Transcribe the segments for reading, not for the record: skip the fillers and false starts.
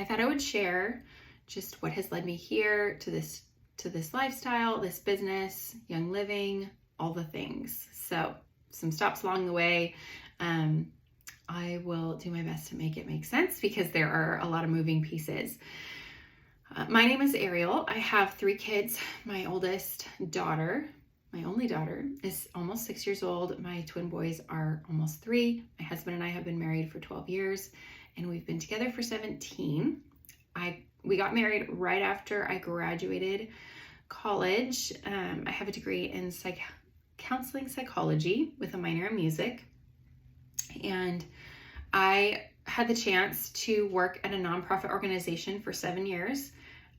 I thought I would share just what has led me here to this lifestyle, this business, young living, all the things. So some stops along the way. I will do my best to make it make sense because there are a lot of moving pieces. My name is Ariel. I have 3 kids. My oldest daughter, my only daughter, is almost 6 years old. My twin boys are almost 3. My husband and I have been married for 12 years, and we've been together for 17. We got married right after I graduated college. I have a degree in counseling psychology with a minor in music, and I had the chance to work at a nonprofit organization for 7 years.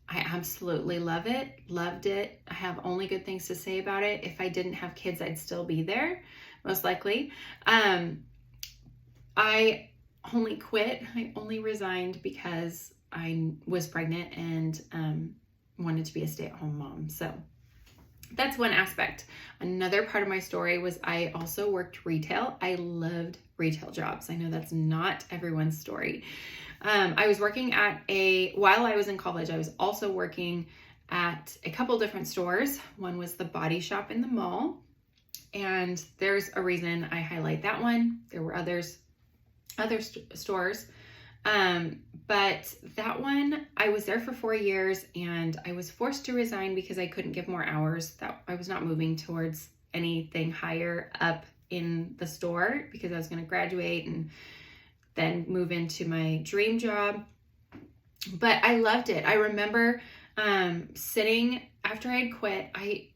I absolutely loved it. I have only good things to say about it. If I didn't have kids, I'd still be there, most likely. I only quit. I only resigned because I was pregnant and wanted to be a stay-at-home mom. So that's one aspect. Another part of my story was I also worked retail. I loved retail jobs. I know that's not everyone's story. I was working while I was in college, I was also working at a couple different stores. One was the Body Shop in the mall, and there's a reason I highlight that one. There were other stores, but that one, I was there for 4 years, and I was forced to resign because I couldn't give more hours. That I was not moving towards anything higher up in the store because I was going to graduate and then move into my dream job. But I loved it. I remember sitting after I'd quit, I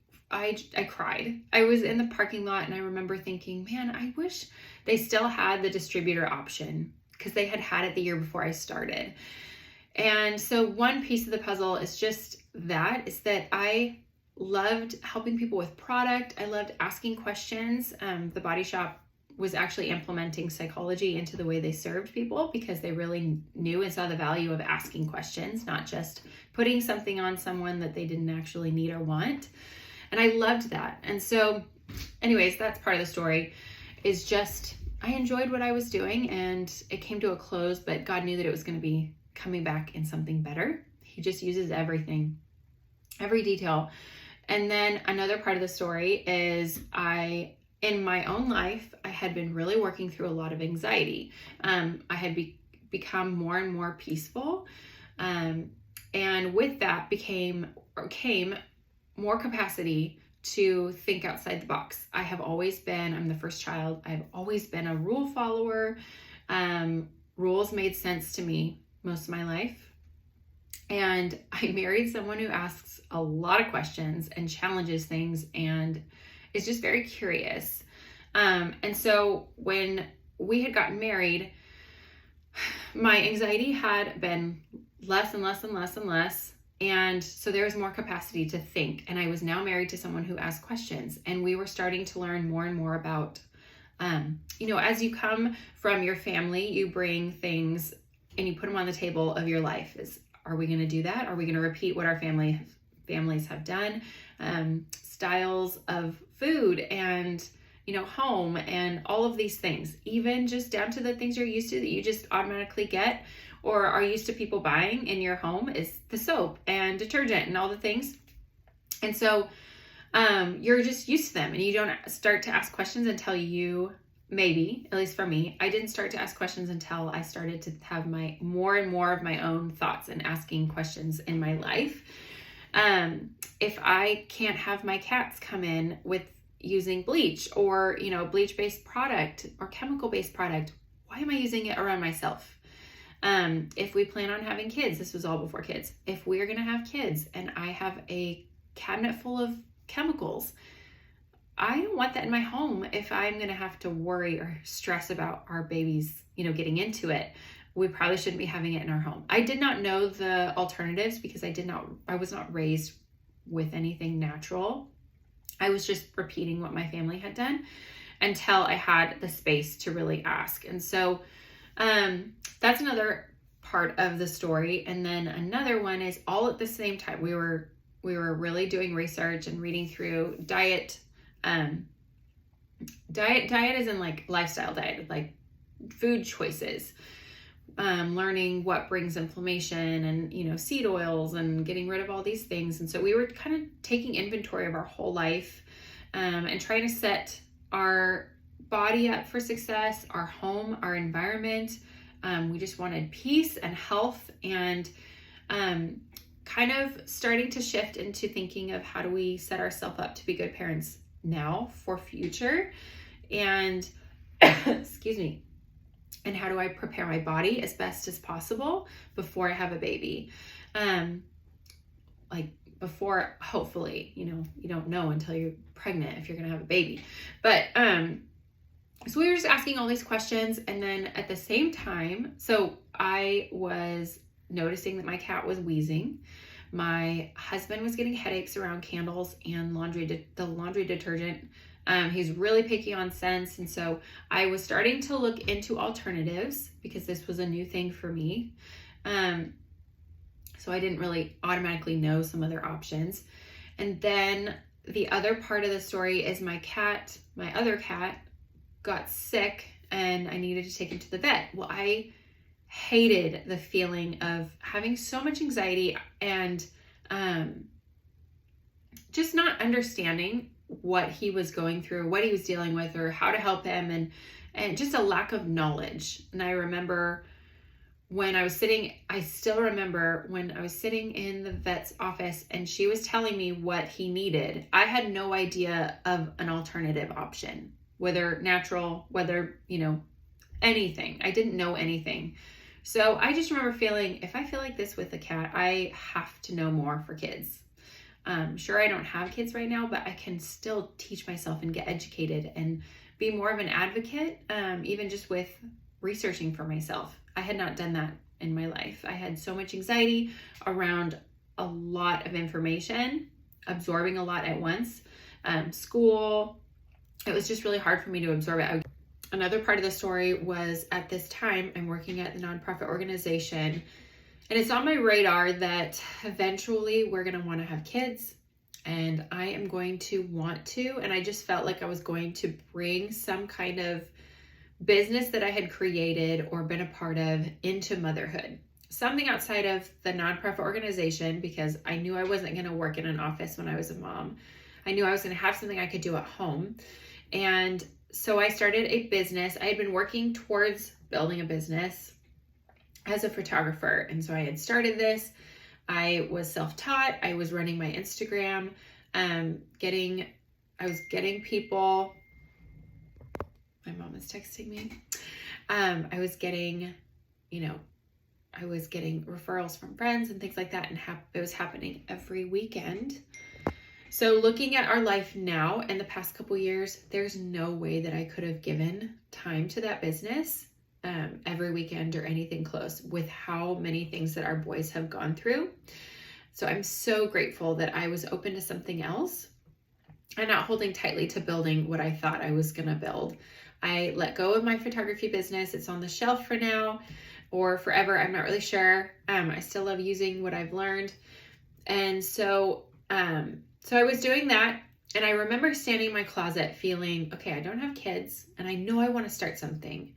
cried. I was in the parking lot and I remember thinking, man, I wish they still had the distributor option, because they had it the year before I started. And so one piece of the puzzle is just that I loved helping people with product. I loved asking questions. The Body Shop was actually implementing psychology into the way they served people because they really knew and saw the value of asking questions, not just putting something on someone that they didn't actually need or want. And I loved that. And so anyways, that's part of the story, is just I enjoyed what I was doing and it came to a close, but God knew that it was going to be coming back in something better. He just uses everything, every detail. And then another part of the story is in my own life, I had been really working through a lot of anxiety. I had become more and more peaceful. And with that came more capacity to think outside the box. I'm the first child. I've always been a rule follower. Rules made sense to me most of my life. And I married someone who asks a lot of questions and challenges things and is just very curious. And so when we had gotten married, my anxiety had been less and less and less and less. And so there was more capacity to think. And I was now married to someone who asked questions. And we were starting to learn more and more about, as you come from your family, you bring things and you put them on the table of your life. Are we going to do that? Are we going to repeat what our families have done? Styles of food and, home and all of these things, even just down to the things you're used to that you just automatically get or are used to people buying in your home is the soap and detergent and all the things. And so you're just used to them and you don't start to ask questions until maybe, at least for me, I didn't start to ask questions until I started to have more and more of my own thoughts and asking questions in my life. If I can't have my cats come in with using bleach or, bleach-based product or chemical-based product, why am I using it around myself? If we plan on having kids, this was all before kids. If we're going to have kids and I have a cabinet full of chemicals, I don't want that in my home if I'm going to have to worry or stress about our babies, getting into it. We probably shouldn't be having it in our home. I did not know the alternatives because I was not raised with anything natural. I was just repeating what my family had done until I had the space to really ask. And so that's another part of the story. And then another one is all at the same time. We were really doing research and reading through diet. Diet is in like lifestyle diet, like food choices. learning what brings inflammation and, seed oils and getting rid of all these things. And so we were kind of taking inventory of our whole life and trying to set our body up for success, our home, our environment. We just wanted peace and health, and kind of starting to shift into thinking of how do we set ourselves up to be good parents now for future, and excuse me, and how do I prepare my body as best as possible before I have a baby. Before, hopefully, you don't know until you're pregnant if you're going to have a baby. But so we were just asking all these questions, and then at the same time, so I was noticing that my cat was wheezing. My husband was getting headaches around candles and the laundry detergent. He's really picky on scents, and so I was starting to look into alternatives because this was a new thing for me. So I didn't really automatically know some other options. And then the other part of the story is my other cat, got sick and I needed to take him to the vet. Well, I hated the feeling of having so much anxiety and just not understanding what he was going through, what he was dealing with, or how to help him, and just a lack of knowledge. And I remember I still remember when I was sitting in the vet's office and she was telling me what he needed. I had no idea of an alternative option, whether natural, whether, anything. I didn't know anything. So I just remember feeling, if I feel like this with a cat, I have to know more for kids. Sure, I don't have kids right now, but I can still teach myself and get educated and be more of an advocate, even just with researching for myself. I had not done that in my life. I had so much anxiety around a lot of information, absorbing a lot at once. School, it was just really hard for me to absorb it. Another part of the story was, at this time, I'm working at the nonprofit organization, and it's on my radar that eventually we're going to want to have kids, and I am going to want to, and I just felt like I was going to bring some kind of business that I had created or been a part of into motherhood. Something outside of the nonprofit organization, because I knew I wasn't going to work in an office when I was a mom. I knew I was going to have something I could do at home. And so I started a business. I had been working towards building a business as a photographer. And so I had started this. I was self-taught. I was running my Instagram, I was getting people. My mom is texting me. I was getting referrals from friends and things like that. And it was happening every weekend. So looking at our life now and the past couple years, there's no way that I could have given time to that business every weekend or anything close, with how many things that our boys have gone through. So I'm so grateful that I was open to something else and not holding tightly to building what I thought I was going to build. I let go of my photography business. It's on the shelf for now or forever. I'm not really sure. I still love using what I've learned. And so I was doing that. And I remember standing in my closet feeling, okay, I don't have kids and I know I want to start something.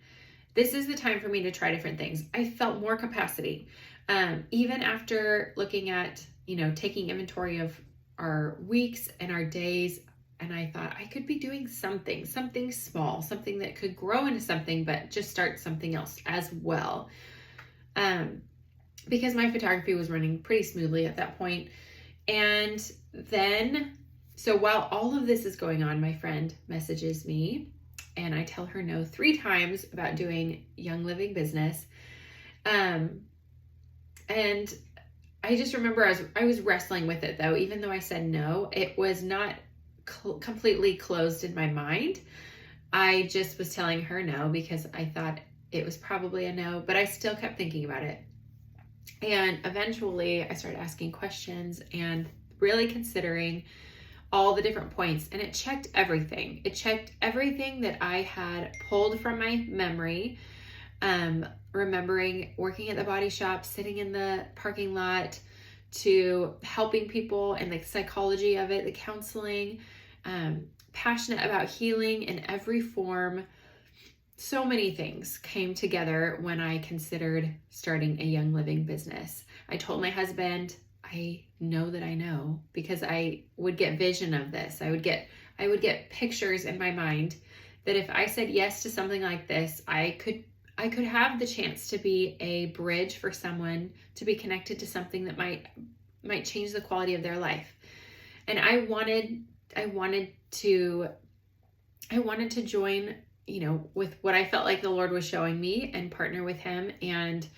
This is the time for me to try different things. I felt more capacity. Even after looking at, taking inventory of our weeks and our days, and I thought I could be doing something small, something that could grow into something, but just start something else as well. Because my photography was running pretty smoothly at that point. And then, so while all of this is going on, my friend messages me and I tell her no 3 times about doing Young Living business. And I just remember I was wrestling with it though. Even though I said no, it was not completely closed in my mind. I just was telling her no because I thought it was probably a no, but I still kept thinking about it. And eventually I started asking questions and really considering all the different points, and it checked everything. It checked everything that I had pulled from my memory. Remembering working at the body shop, sitting in the parking lot, to helping people and the psychology of it, the counseling, passionate about healing in every form, so many things came together when I considered starting a Young Living business. I told my husband, I know that I know, because I would get vision of this. I would get pictures in my mind that if I said yes to something like this, I could have the chance to be a bridge for someone to be connected to something that might change the quality of their life. And I wanted to join, with what I felt like the Lord was showing me and partner with him. And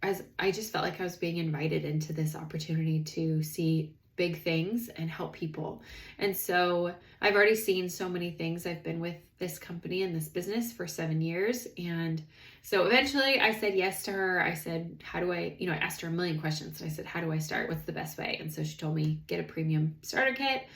as I just felt like I was being invited into this opportunity to see big things and help people. And so I've already seen so many things. I've been with this company and this business for 7 years. And so eventually I said yes to her. I said, how do I asked her a million questions. And I said, how do I start? What's the best way? And so she told me, get a premium starter kit.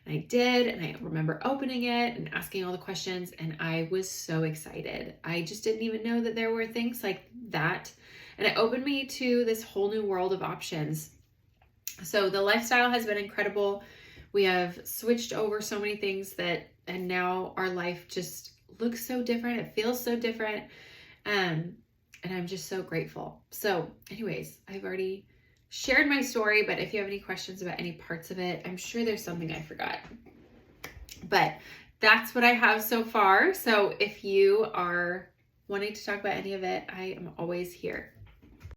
And I did. And I remember opening it and asking all the questions. And I was so excited. I just didn't even know that there were things like that. And it opened me to this whole new world of options. So the lifestyle has been incredible. We have switched over so many things and now our life just looks so different. It feels so different. And I'm just so grateful. So anyways, I've already shared my story, but if you have any questions about any parts of it, I'm sure there's something I forgot. But that's what I have so far. So if you are wanting to talk about any of it, I am always here.